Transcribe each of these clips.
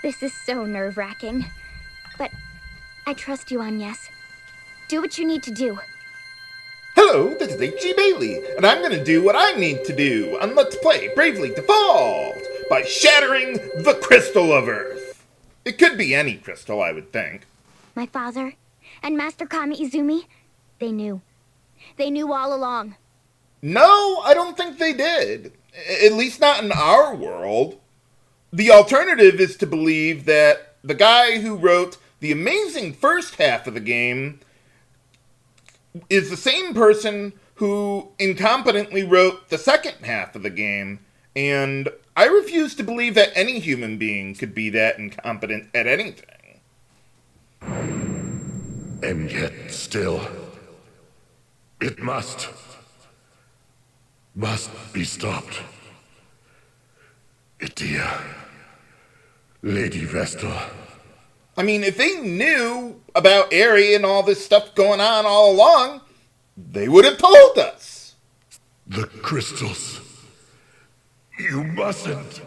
This is so nerve-wracking. But I trust you, Agnès. Do what you need to do. Hello, this is H.G. Bailey, and I'm gonna do what I need to do on Let's Play Bravely Default by shattering the Crystal of Earth. It could be any crystal, I would think. My father and Master Kami Izumi, they knew. They knew all along. No, I don't think they did. At least not in our world. The alternative is to believe that the guy who wrote the amazing first half of the game is the same person who incompetently wrote the second half of the game, and I refuse to believe that any human being could be that incompetent at anything. And yet still, it must be stopped. Edea, Lady Vestal. I mean, if they knew about Airy and all this stuff going on all along, they would have told us. The crystals. You mustn't.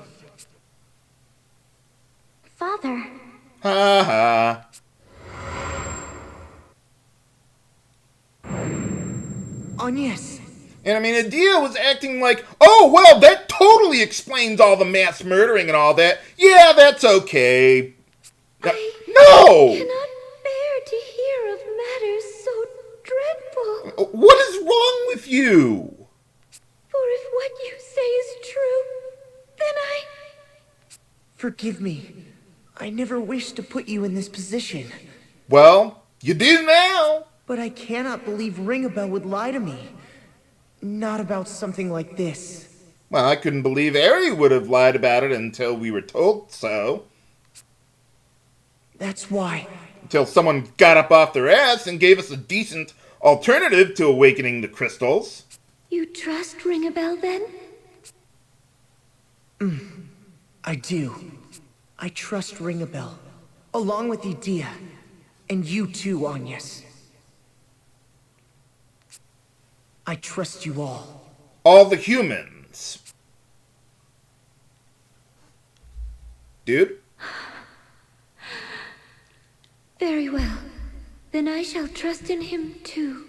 Father. Ha ha. Agnès. And I mean, Edea was acting like, oh, well, that totally explains all the mass murdering and all that. Yeah, that's okay. No! I cannot bear to hear of matters so dreadful. What is wrong with you? For if what you say is true, then I... Forgive me. I never wished to put you in this position. Well, you do now. But I cannot believe Ringabel would lie to me. Not about something like this. Well, I couldn't believe Airy would have lied about it until we were told so. That's why. Until someone got up off their ass and gave us a decent alternative to awakening the crystals. You trust Ringabel, then? I do. I trust Ringabel, along with Edea, and you too, Agnès. I trust you all. All the humans. Dude? Very well. Then I shall trust in him too.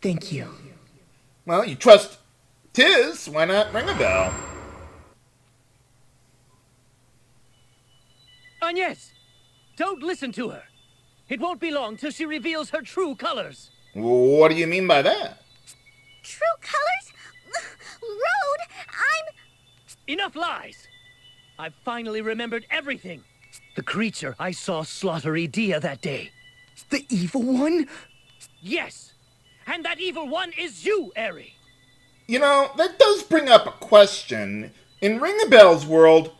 Thank you. Well, you trust Tiz, why not ring a bell? Agnès! Don't listen to her! It won't be long till she reveals her true colors! What do you mean by that? True colors? Rude! Enough lies! I've finally remembered everything! The creature I saw slaughter Edea that day. The evil one? Yes! And that evil one is you, Airy! You know, that does bring up a question. In Ringabel's world,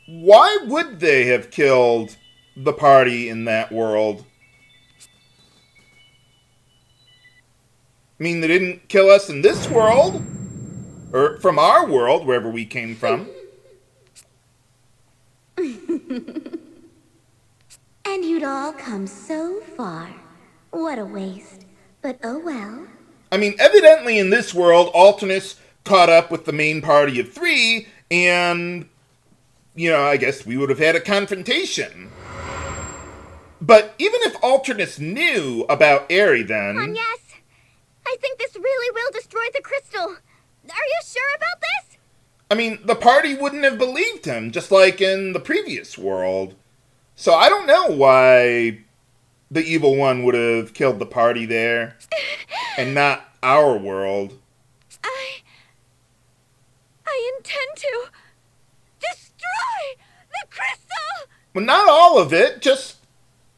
why would they have killed the party in that world? I mean, they didn't kill us in this world. Or from our world, wherever we came from. And you'd all come so far. What a waste. But oh well. I mean, evidently in this world, Alternus caught up with the main party of 3, and, you know, I guess we would have had a confrontation. But even if Alternus knew about Airy then... Agnès, I think this really will destroy the crystal. Are you sure about this? I mean, the party wouldn't have believed him, just like in the previous world. So I don't know why the evil one would have killed the party there, and not our world. I intend to destroy the crystal! Well, not all of it, just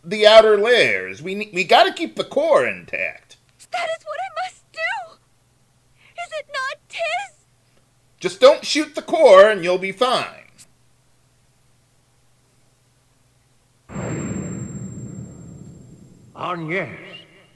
the outer layers. We gotta keep the core intact. That is what I must do! Is it not, Tiz? Just don't shoot the core and you'll be fine. Agnès,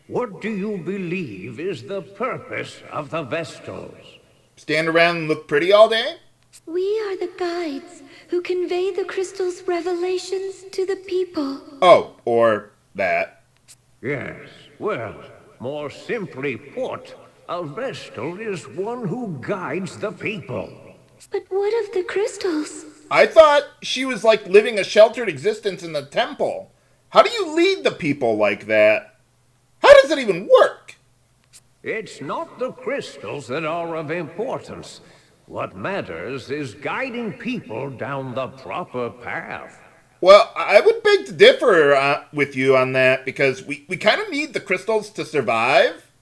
what do you believe is the purpose of the Vestals? Stand around and look pretty all day? We are the guides who convey the crystal's revelations to the people. Oh, or that. Yes, well, more simply put, a Vestal is one who guides the people. But what of the crystals? I thought she was like living a sheltered existence in the temple. How do you lead the people like that? How does it even work? It's not the crystals that are of importance. What matters is guiding people down the proper path. Well, I would beg to differ with you on that because we kind of need the crystals to survive.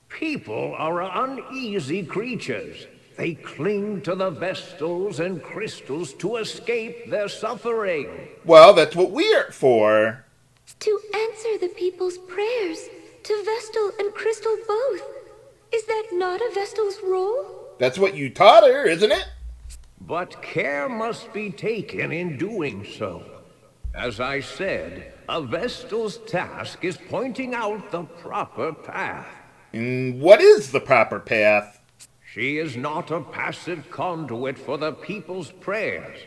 People are uneasy creatures. They cling to the Vestals and crystals to escape their suffering. Well, that's what we're for. To answer the people's prayers, to Vestal and Crystal both. Is that not a Vestal's role? That's what you taught her, isn't it? But care must be taken in doing so. As I said, a Vestal's task is pointing out the proper path. And what is the proper path? She is not a passive conduit for the people's prayers.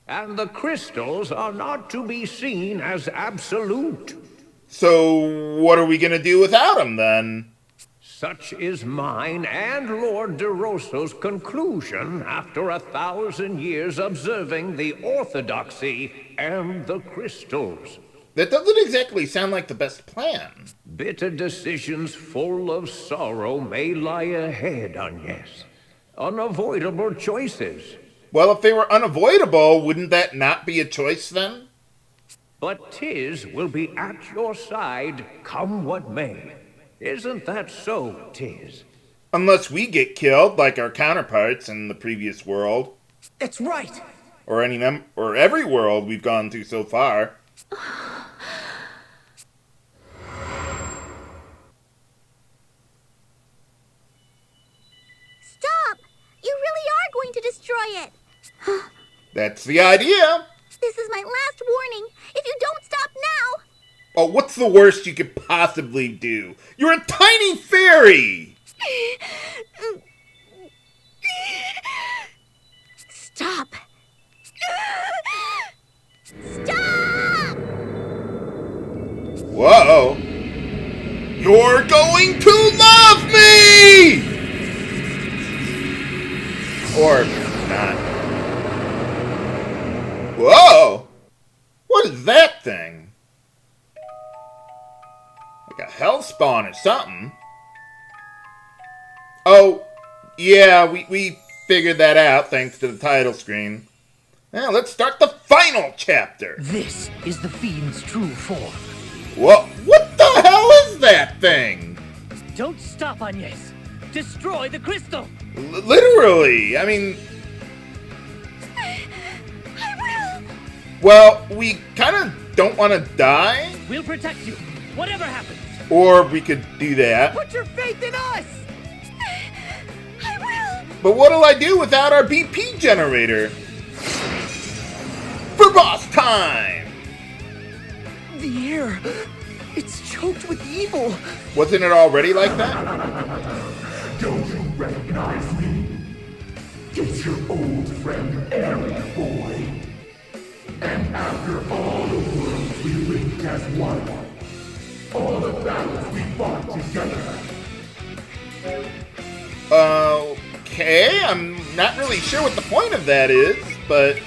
And the crystals are not to be seen as absolute. So what are we going to do without them then? Such is mine and Lord DeRosso's conclusion after 1,000 years observing the orthodoxy and the crystals. That doesn't exactly sound like the best plan. Bitter decisions full of sorrow may lie ahead, Agnès. Unavoidable choices. Well, if they were unavoidable, wouldn't that not be a choice then? But Tiz will be at your side, come what may. Isn't that so, Tiz? Unless we get killed, like our counterparts in the previous world. That's right. Or every world we've gone to so far. Stop! You really are going to destroy it! That's the idea. This is my last warning. If you don't stop now... Oh, what's the worst you could possibly do? You're a tiny fairy! Stop! Stop! Whoa! You're going to love me! Or not. Whoa! What is that thing? Like a hellspawn or something. Oh, yeah, we figured that out thanks to the title screen. Now let's start the final chapter. This is the fiend's true form. What the hell is that thing? Don't stop, Agnès. Destroy the crystal. Literally, I mean... I will! Well, we kind of don't want to die. We'll protect you, whatever happens. Or we could do that. Put your faith in us! I will! But what'll I do without our BP generator? For boss time! The air, it's choked with evil. Wasn't it already like that? Don't you recognize me? It's your old friend Airy, boy. And after all the worlds we linked as one, all the battles we fought together. Okay, I'm not really sure what the point of that is, but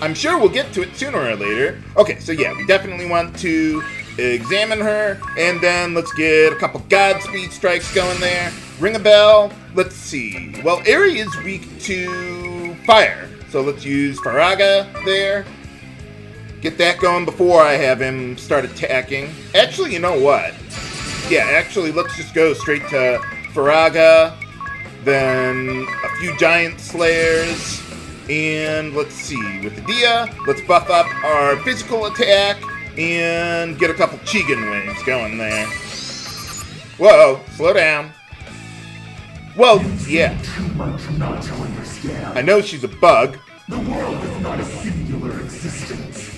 I'm sure we'll get to it sooner or later. Okay, so yeah, we definitely want to examine her, and then let's get a couple Godspeed strikes going there. Ringabel, let's see. Well, Airy is weak to fire, so let's use Faraga there. Get that going before I have him start attacking. Actually, you know what? Yeah, actually, let's just go straight to Faraga, then a few Giant Slayers, and let's see, with Edea, let's buff up our physical attack and get a couple Chigan waves going there. Whoa, slow down. Well, yeah. Too much not to understand. I know she's a bug. The world is not a singular existence.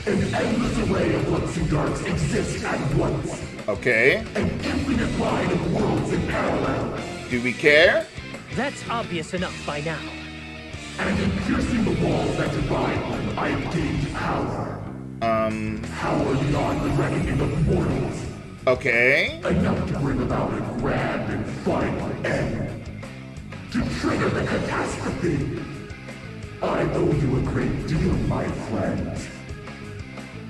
An endless array of lights and darks exist at once. Okay. An infinite line of worlds in parallel. Do we care? That's obvious enough by now. And in piercing the walls that divide them, I have gained power. Power beyond the reckoning of mortals. Okay. Enough to bring about a grand and final end. To trigger the catastrophe. I owe you a great deal, my friends.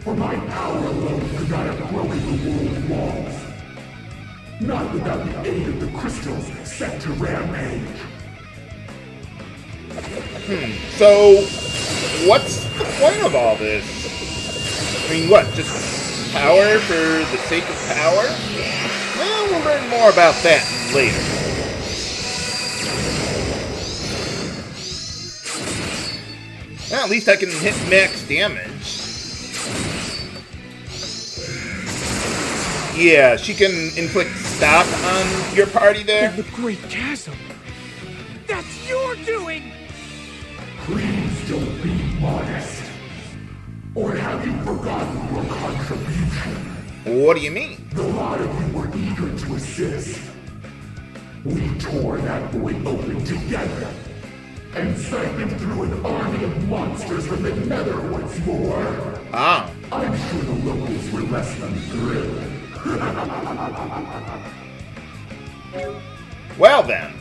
For my power alone could not have broken the world's walls. Not without the aid of the crystals set to rampage. So, what's the point of all this? I mean, what, just power for the sake of power? Well, we'll learn more about that later. Well, at least I can hit max damage. Yeah, she can inflict stock on your party there. The Great Chasm! That's your doing! Please don't be modest. Or have you forgotten your contribution? What do you mean? The lot of you were eager to assist. We tore that void open together and sent him through an army of monsters from the nether once more. Ah. I'm sure the locals were less than thrilled. Well then.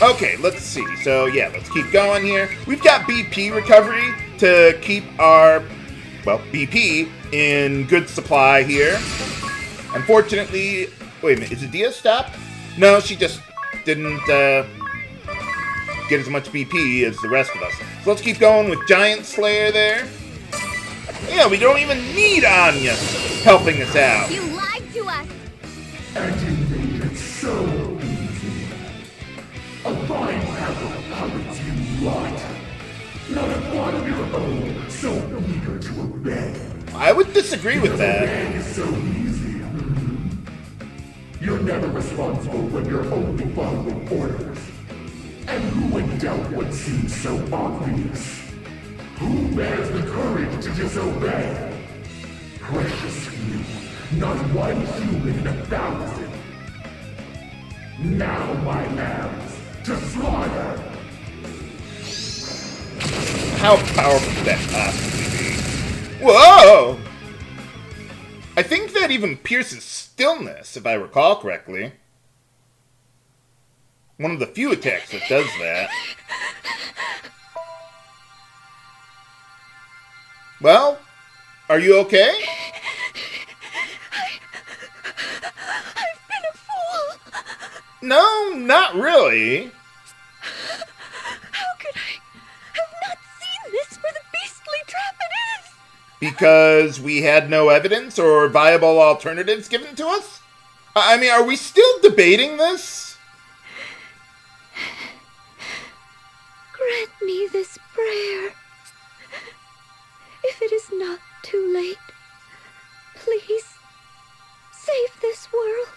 Okay, let's see. So yeah, let's keep going here. We've got BP recovery to keep our, well, BP in good supply here. Unfortunately, wait a minute, is Edea stopped? No, she just didn't get as much BP as the rest of us. So let's keep going with Giant Slayer there. Yeah, we don't even need Anya helping us out. You lied to us! And you made it so easy. A fine pack of puppets you lot. Not a thought of your own, so eager to obey. I would disagree with that. Obeying is so easy. You're never responsible when you're only following orders. And who would doubt what seems so obvious? Who bears the courage to disobey? Precious few, not one human in 1,000. Now, my lambs, to slaughter! How powerful could that possibly be? Whoa! I think that even pierces stillness, if I recall correctly. One of the few attacks that does that. Well, are you okay? I've been a fool! No, not really. How could I have not seen this for the beastly trap it is? Because we had no evidence or viable alternatives given to us? I mean, are we still debating this? Grant me this prayer. If it is not too late, please save this world.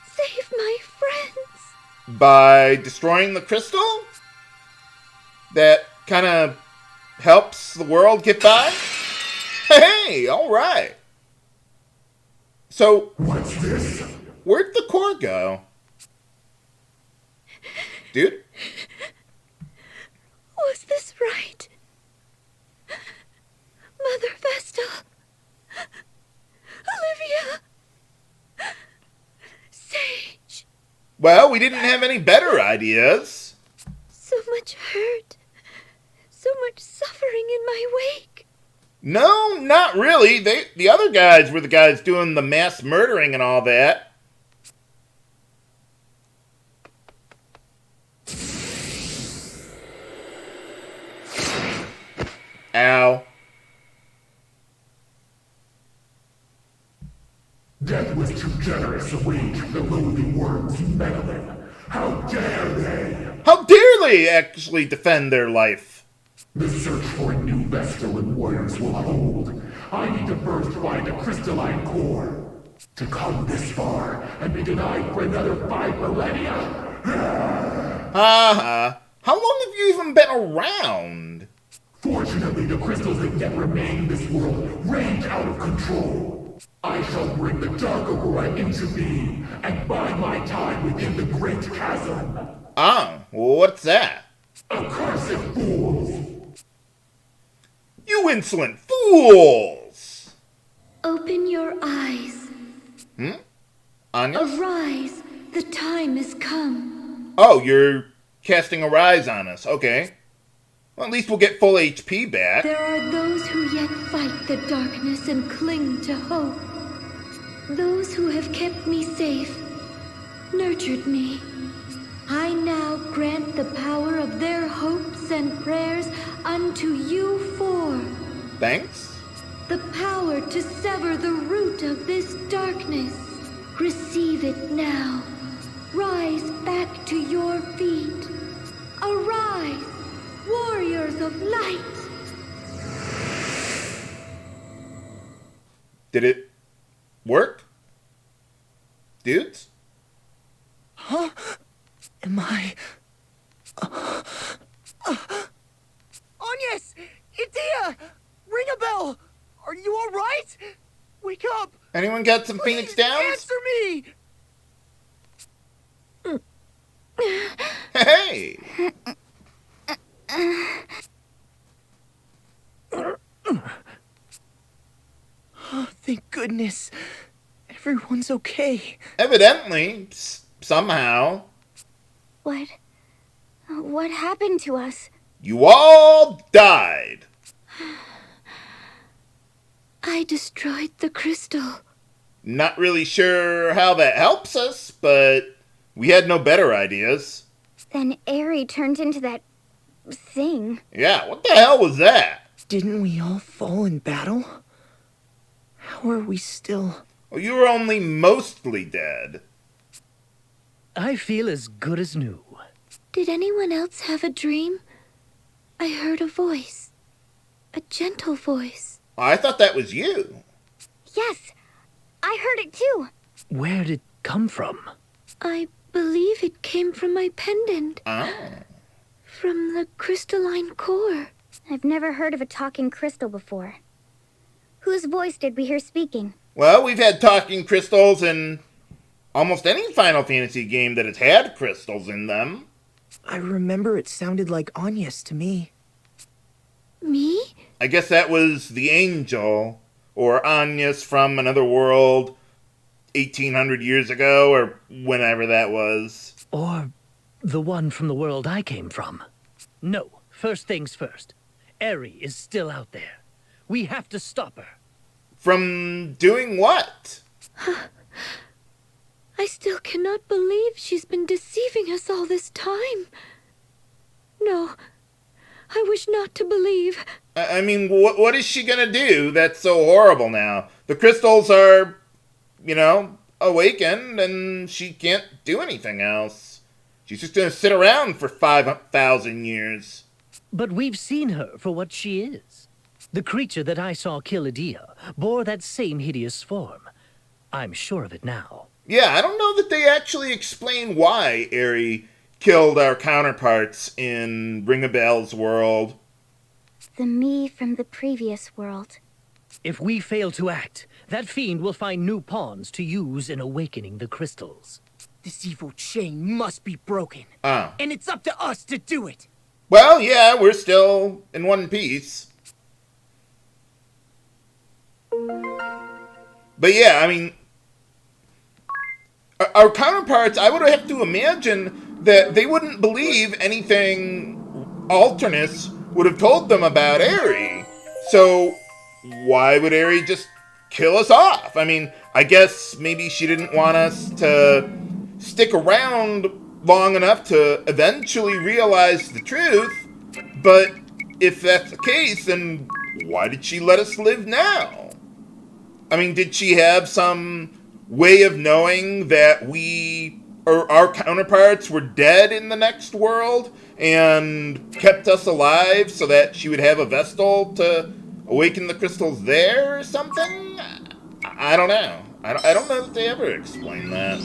Save my friends. By destroying the crystal? That kind of helps the world get by? Hey, alright. So, What's this? where'd the core go? Dude? Was this right? Mother Vestal, Olivia, Sage. Well, we didn't have any better ideas. So much hurt, so much suffering in my wake. No, not really. The other guys were the guys doing the mass murdering and all that. Ow. Death was too generous a wage for the lowly worms meddling. How dare they? How dare they actually defend their life? The search for a new Vestal and warriors will hold. I need to first find a crystalline core. To come this far and be denied for another 5 millennia? Ha. How long have you even been around? Fortunately, the crystals that yet remain in this world range out of control. I shall bring the Dark Aurora into being and bide my time within the Great Chasm. Ah, what's that? Accursed fools! You insolent fools! Open your eyes. Anya? Arise, the time has come. Oh, you're casting a rise on us. Okay. Well, at least we'll get full HP back. There are those who yet fight the darkness and cling to hope. Those who have kept me safe, nurtured me. I now grant the power of their hopes and prayers unto you four. Thanks. The power to sever the root of this darkness. Receive it now. Rise back to your feet. Arise, warriors of light. Did it work? Dudes? Huh? Am I... Agnès! Edea! Ringabel! Are you alright? Wake up! Anyone got some Phoenix Downs? Answer me! Hey! Oh, thank goodness. Everyone's okay. Evidently, somehow. What happened to us? You all died. I destroyed the crystal. Not really sure how that helps us, but we had no better ideas. Then Airy turned into that thing. Yeah, what the hell was that? Didn't we all fall in battle? How are we still... Well, you were only mostly dead. I feel as good as new. Did anyone else have a dream? I heard a voice. A gentle voice. I thought that was you. Yes, I heard it too. Where did it come from? I believe it came from my pendant. Oh. From the crystalline core. I've never heard of a talking crystal before. Whose voice did we hear speaking? Well, we've had talking crystals in almost any Final Fantasy game that has had crystals in them. I remember it sounded like Agnès to me. Me? I guess that was the angel, or Agnès from another world 1800 years ago, or whenever that was. Or the one from the world I came from? No, first things first. Airy is still out there. We have to stop her. From doing what? I still cannot believe she's been deceiving us all this time. No, I wish not to believe. I mean, what is she gonna do that's so horrible now? The crystals are, awakened, and she can't do anything else. She's just gonna sit around for 5,000 years. But we've seen her for what she is. The creature that I saw kill Edea bore that same hideous form. I'm sure of it now. Yeah, I don't know that they actually explain why Airy killed our counterparts in Ringabel's world. The me from the previous world. If we fail to act, that fiend will find new pawns to use in awakening the crystals. This evil chain must be broken. Oh. And it's up to us to do it. Well, yeah, we're still in one piece. But yeah, I mean, our counterparts, I would have to imagine that they wouldn't believe anything Alternus would have told them about Airy. So why would Airy just kill us off? I mean, I guess maybe she didn't want us to stick around long enough to eventually realize the truth. But if that's the case, then why did she let us live now? I mean, did she have some way of knowing that we, or our counterparts, were dead in the next world and kept us alive so that she would have a Vestal to awaken the crystals there or something? I don't know. I don't know that they ever explain that.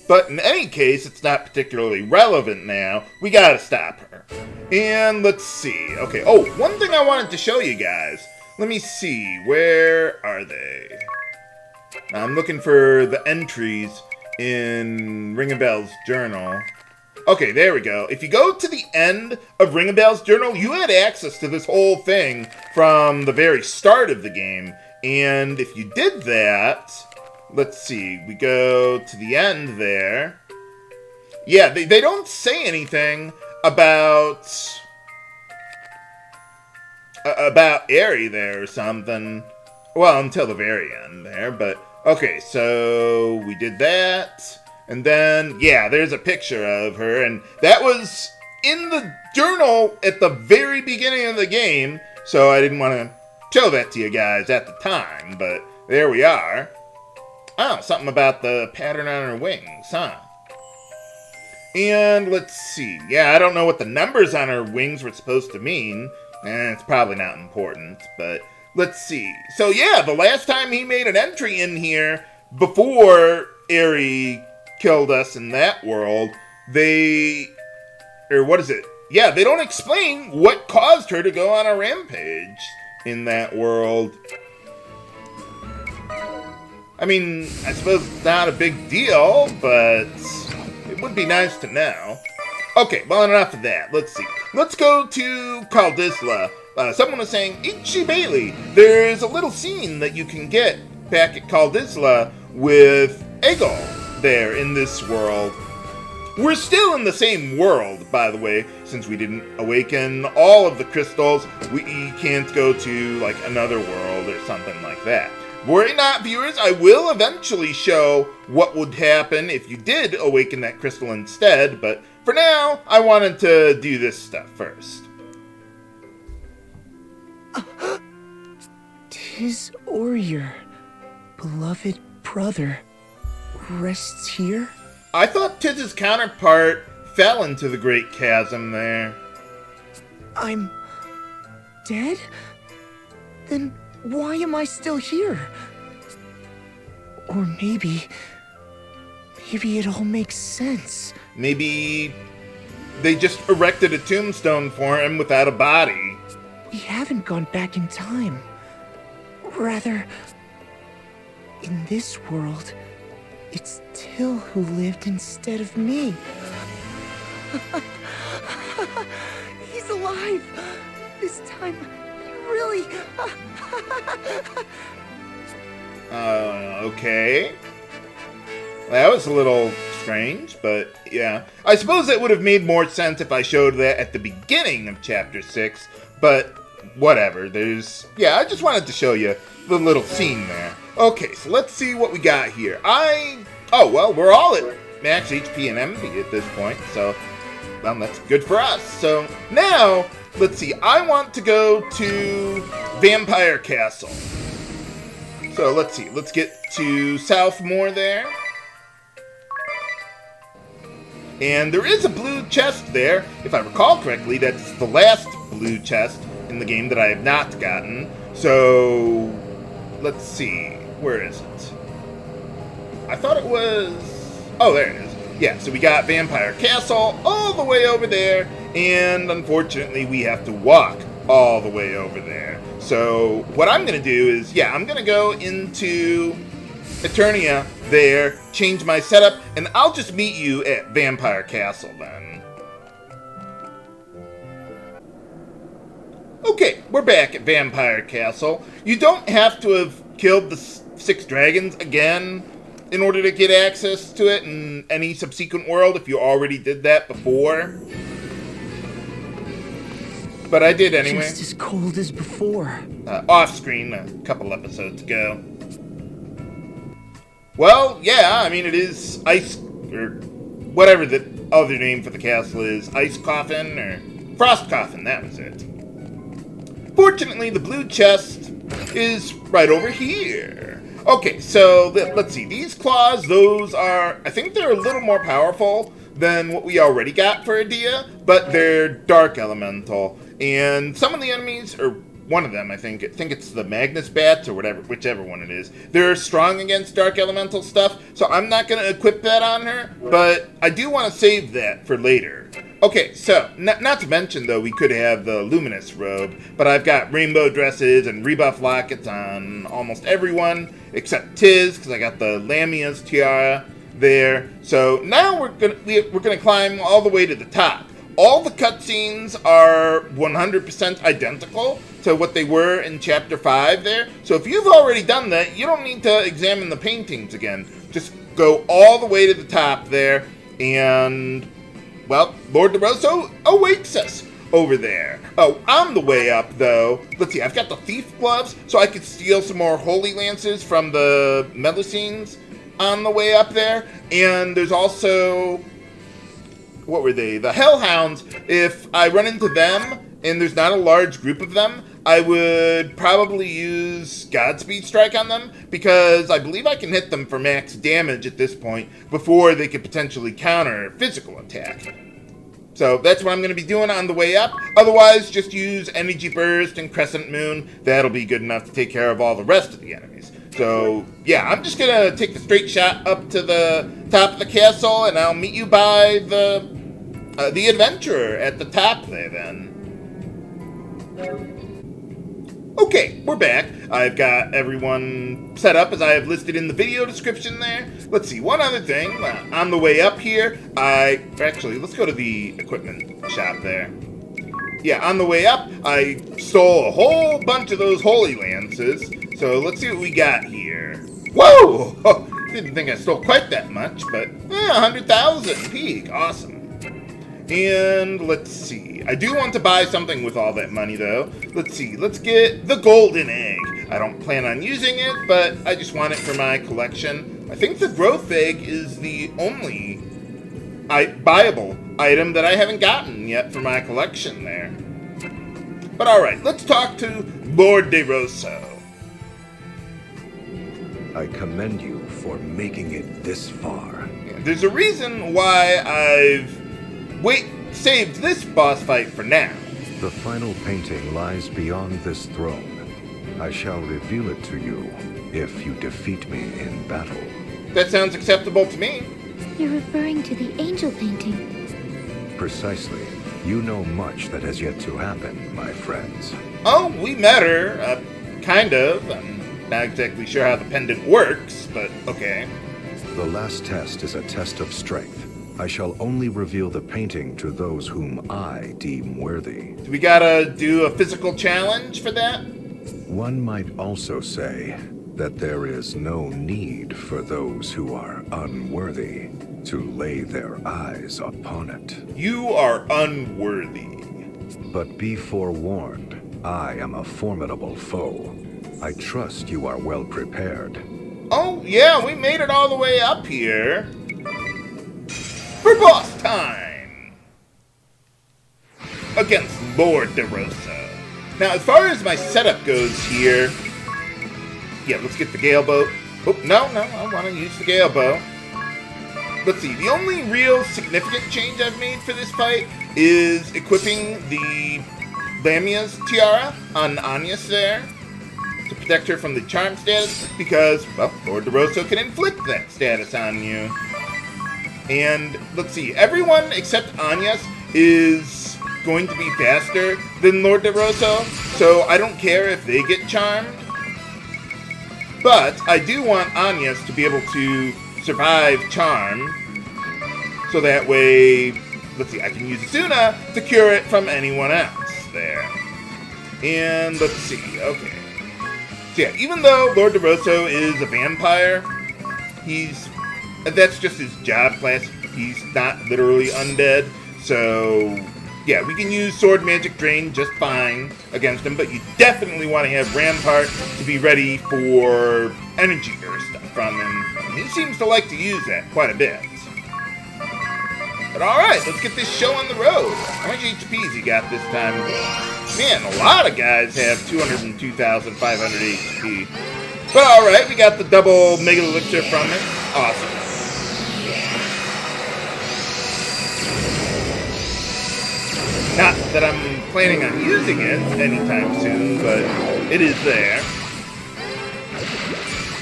But in any case, it's not particularly relevant now. We gotta stop her. And let's see. Okay, one thing I wanted to show you guys. Let me see. Where are they? I'm looking for the entries in Ringabel's journal. Okay, there we go. If you go to the end of Ringabel's journal, you had access to this whole thing from the very start of the game. And if you did that, let's see, we go to the end there. yeah, they don't say anything about Airy there or something. Well, until the very end there, but okay, so we did that, and then, yeah, there's a picture of her, and that was in the journal at the very beginning of the game, so I didn't want to show that to you guys at the time, but there we are. Oh, something about the pattern on her wings, huh? And let's see. Yeah, I don't know what the numbers on her wings were supposed to mean. It's probably not important, but let's see. So yeah, the last time he made an entry in here, before Airy killed us in that world, what is it? Yeah, they don't explain what caused her to go on a rampage in that world. I mean, I suppose it's not a big deal, but it would be nice to know. Okay, well, enough of that. Let's see. Let's go to Caldisla. Someone was saying, Ichi Bailey, there's a little scene that you can get back at Caldisla with Egol there in this world. We're still in the same world, by the way, since we didn't awaken all of the crystals. We can't go to, like, another world or something like that. Worry not, viewers, I will eventually show what would happen if you did awaken that crystal instead, but for now, I wanted to do this stuff first. 'Tis or your beloved brother rests here? I thought Tiz's counterpart fell into the Great Chasm there. I'm dead? Then why am I still here? Or maybe it all makes sense. Maybe they just erected a tombstone for him without a body. We haven't gone back in time. Rather, in this world, it's Till who lived instead of me. He's alive! This time, really... Okay. That was a little strange, but yeah. I suppose it would have made more sense if I showed that at the beginning of Chapter 6, but whatever. I just wanted to show you the little scene there. Okay, so let's see what we got here. Oh, well, we're all at max HP and MP at this point, so, well, that's good for us. So, now, let's see, I want to go to Vampire Castle. So, let's see, let's get to Southmore there. And there is a blue chest there. If I recall correctly, that's the last blue chest in the game that I have not gotten. So, let's see, where is it? I thought it was... Oh, there it is. Yeah, so we got Vampire Castle all the way over there, and unfortunately we have to walk all the way over there. So what I'm going to do is, yeah, I'm going to go into Eternia there, change my setup, and I'll just meet you at Vampire Castle then. Okay, we're back at Vampire Castle. You don't have to have killed the 6 dragons again in order to get access to it in any subsequent world if you already did that before. But I did anyway. Just as cold as before. Off screen a couple episodes ago. Well, yeah, I mean, it is ice, or whatever the other name for the castle is. Ice Coffin, or Frost Coffin, that was it. Fortunately, the blue chest is right over here. Okay, so let's see. These claws, those are, I think they're a little more powerful than what we already got for Edea, but they're dark elemental. And some of the enemies, or one of them, I think it's the Magnus Bats, or whichever one it is, they're strong against dark elemental stuff, so I'm not going to equip that on her, but I do want to save that for later. Okay, so, not to mention, though, we could have the Luminous Robe, but I've got rainbow dresses and rebuff lockets on almost everyone, except Tiz, because I got the Lamia's Tiara there. So, now we're gonna climb all the way to the top. All the cutscenes are 100% identical to what they were in Chapter 5 there, so if you've already done that, you don't need to examine the paintings again. Just go all the way to the top there, And, well, Lord DeRosso awaits us over there. Oh, on the way up, though, let's see, I've got the Thief Gloves, so I could steal some more Holy Lances from the Melusines on the way up there. And there's also, what were they? The Hellhounds. If I run into them, and there's not a large group of them, I would probably use Godspeed Strike on them, because I believe I can hit them for max damage at this point before they could potentially counter physical attack. So that's what I'm going to be doing on the way up. Otherwise, just use Energy Burst and Crescent Moon. That'll be good enough to take care of all the rest of the enemies. So, yeah, I'm just going to take the straight shot up to the top of the castle, and I'll meet you by the adventurer at the top there, then. Okay, we're back. I've got everyone set up as I have listed in the video description there. Let's see, one other thing. On the way up here, actually, let's go to the equipment shop there. Yeah, on the way up, I stole a whole bunch of those Holy Lances. So let's see what we got here. Whoa! Oh, didn't think I stole quite that much, but 100,000 peak. Awesome. And let's see. I do want to buy something with all that money, though. Let's see. Let's get the golden egg. I don't plan on using it, but I just want it for my collection. I think the growth egg is the only buyable item that I haven't gotten yet for my collection there. But alright, let's talk to Lord DeRosso. I commend you for making it this far. Yeah, there's a reason why I've saved this boss fight for now. The final painting lies beyond this throne. I shall reveal it to you if you defeat me in battle. That sounds acceptable to me. You're referring to the angel painting. Precisely. You know much that has yet to happen, my friends. Oh, we met her. Kind of. I'm not exactly sure how the pendant works, but okay. The last test is a test of strength. I shall only reveal the painting to those whom I deem worthy. Do we gotta do a physical challenge for that? One might also say that there is no need for those who are unworthy to lay their eyes upon it. You are unworthy. But be forewarned, I am a formidable foe. I trust you are well prepared. Oh, yeah, we made it all the way up here. For boss time! Against Lord DeRosa. Now, as far as my setup goes here... Yeah, let's get the Gale Bow. Oh, no, I want to use the Gale Bow. Let's see, the only real significant change I've made for this fight is equipping the Lamia's Tiara on Agnès there to protect her from the charm status, because, well, Lord DeRosso can inflict that status on you. And, let's see, everyone except Agnès is going to be faster than Lord DeRosso, so I don't care if they get charmed. But I do want Agnès to be able to survive charm, so that way, let's see, I can use Asuna to cure it from anyone else there. And, let's see, okay. So yeah, even though Lord DeRosso is a vampire, that's just his job class. He's not literally undead. So, yeah, we can use Sword Magic Drain just fine against him, but you definitely want to have Rampart to be ready for Energy Burst from him. And he seems to like to use that quite a bit. But alright, let's get this show on the road. How much HP's he got this time? Man, a lot of guys have 202,500 HP. But alright, we got the double Mega Elixir from it. Awesome. Not that I'm planning on using it anytime soon, but it is there.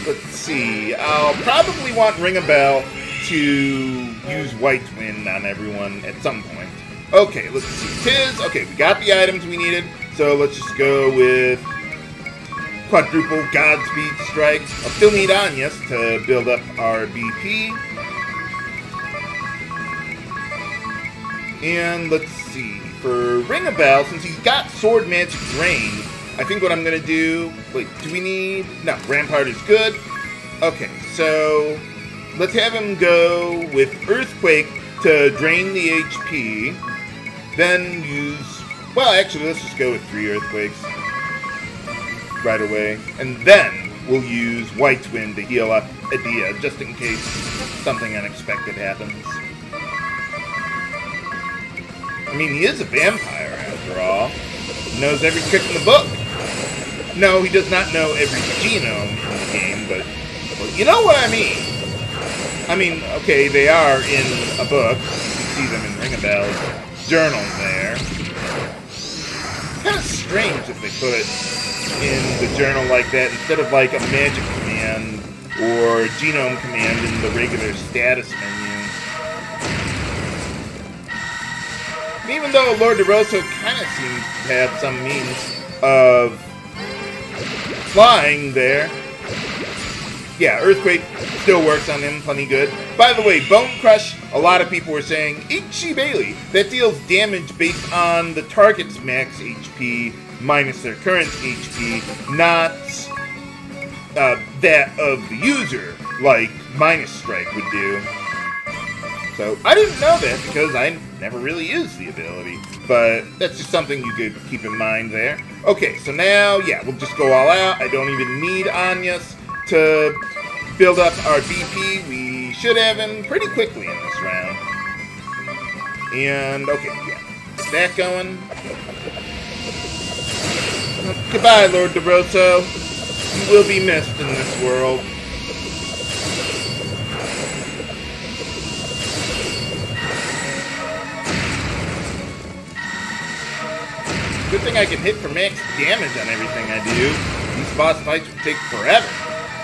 Let's see. I'll probably want Ringabel to use White Wind on everyone at some point. Okay, let's see. Okay, we got the items we needed, so let's just go with Quadruple Godspeed Strike. I'll still need Agnès to build up our BP. And let's see. For Ringabel, since he's got Sword Magic Drain, I think what I'm going to do... Wait, do we need... No, Rampart is good. Okay, so let's have him go with Earthquake to drain the HP, then use... Well, actually, let's just go with 3 Earthquakes right away. And then we'll use White's Wind to heal up Edea, just in case something unexpected happens. I mean, he is a vampire, after all. He knows every trick in the book. No, he does not know every genome in the game, but well, you know what I mean. I mean, okay, they are in a book. You see them in Ringabel's journal there. Kind of strange if they put it in the journal like that instead of like a magic command or genome command in the regular status menu. And even though Lord DeRosso kind of seems to have some means of flying there. Yeah, Earthquake still works on him plenty good. By the way, Bone Crush, a lot of people were saying, Bailey, that deals damage based on the target's max HP minus their current HP, not that of the user, like Minus Strike would do. So, I didn't know that because I never really used the ability. But that's just something you could keep in mind there. Okay, so now, yeah, we'll just go all out. I don't even need Agnès to build up our BP. We should have him pretty quickly in this round. And, okay, yeah. Get that going. Goodbye, Lord DeRosso. You will be missed in this world. Good thing I can hit for max damage on everything I do. These boss fights would take forever.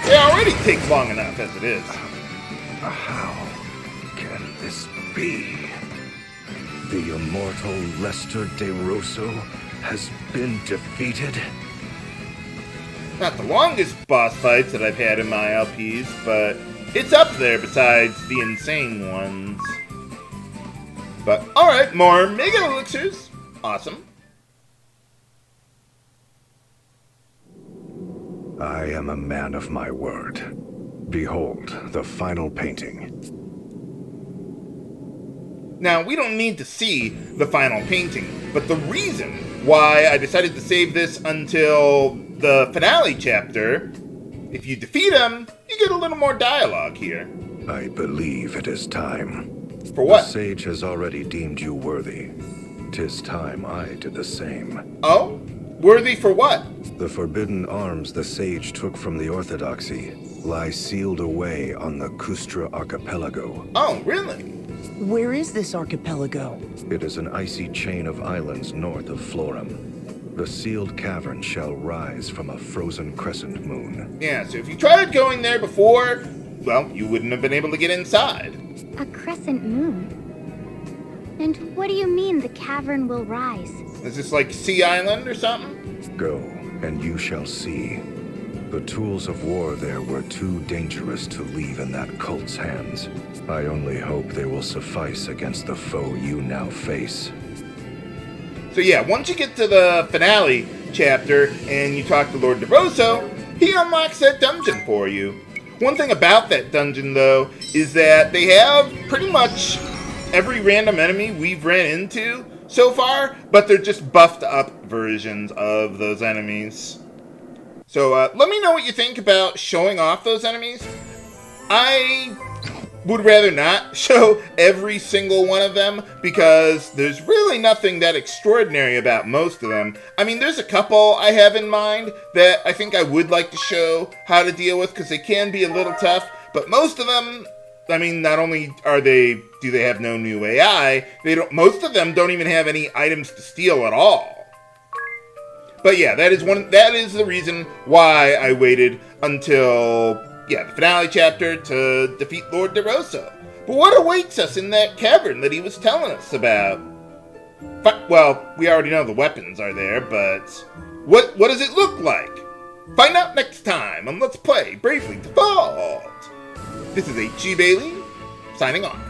They already take long enough as it is. How can this be? The immortal Lord DeRosso has been defeated? Not the longest boss fights that I've had in my LPs, but it's up there besides the insane ones. But, alright, more Mega Elixirs. Awesome. I am a man of my word. Behold, the final painting. Now, we don't need to see the final painting, but the reason why I decided to save this until the finale chapter, if you defeat him, you get a little more dialogue here. I believe it is time. For what? The sage has already deemed you worthy. 'Tis time I did the same. Oh? Worthy for what? The forbidden arms the sage took from the Orthodoxy lie sealed away on the Kustra Archipelago. Oh, really? Where is this archipelago? It is an icy chain of islands north of Florum. The sealed cavern shall rise from a frozen crescent moon. Yeah, so if you tried going there before, well, you wouldn't have been able to get inside. A crescent moon? And what do you mean the cavern will rise? Is this like Sea Island or something? Go, and you shall see. The tools of war there were too dangerous to leave in that cult's hands. I only hope they will suffice against the foe you now face. So yeah, once you get to the finale chapter and you talk to Lord DeRosso, he unlocks that dungeon for you. One thing about that dungeon, though, is that they have pretty much every random enemy we've ran into so far, but they're just buffed up versions of those enemies. So let me know what you think about showing off those enemies. I would rather not show every single one of them because there's really nothing that extraordinary about most of them. I mean, there's a couple I have in mind that I think I would like to show how to deal with because they can be a little tough, but most of them, I mean, not only do they have no new AI, most of them don't even have any items to steal at all. But yeah, that is the reason why I waited until, the finale chapter to defeat Lord DeRosso. But what awaits us in that cavern that he was telling us about? Well, we already know the weapons are there, but what does it look like? Find out next time on Let's Play Bravely Default. This is H.G. Bailey, signing off.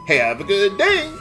Have a good day.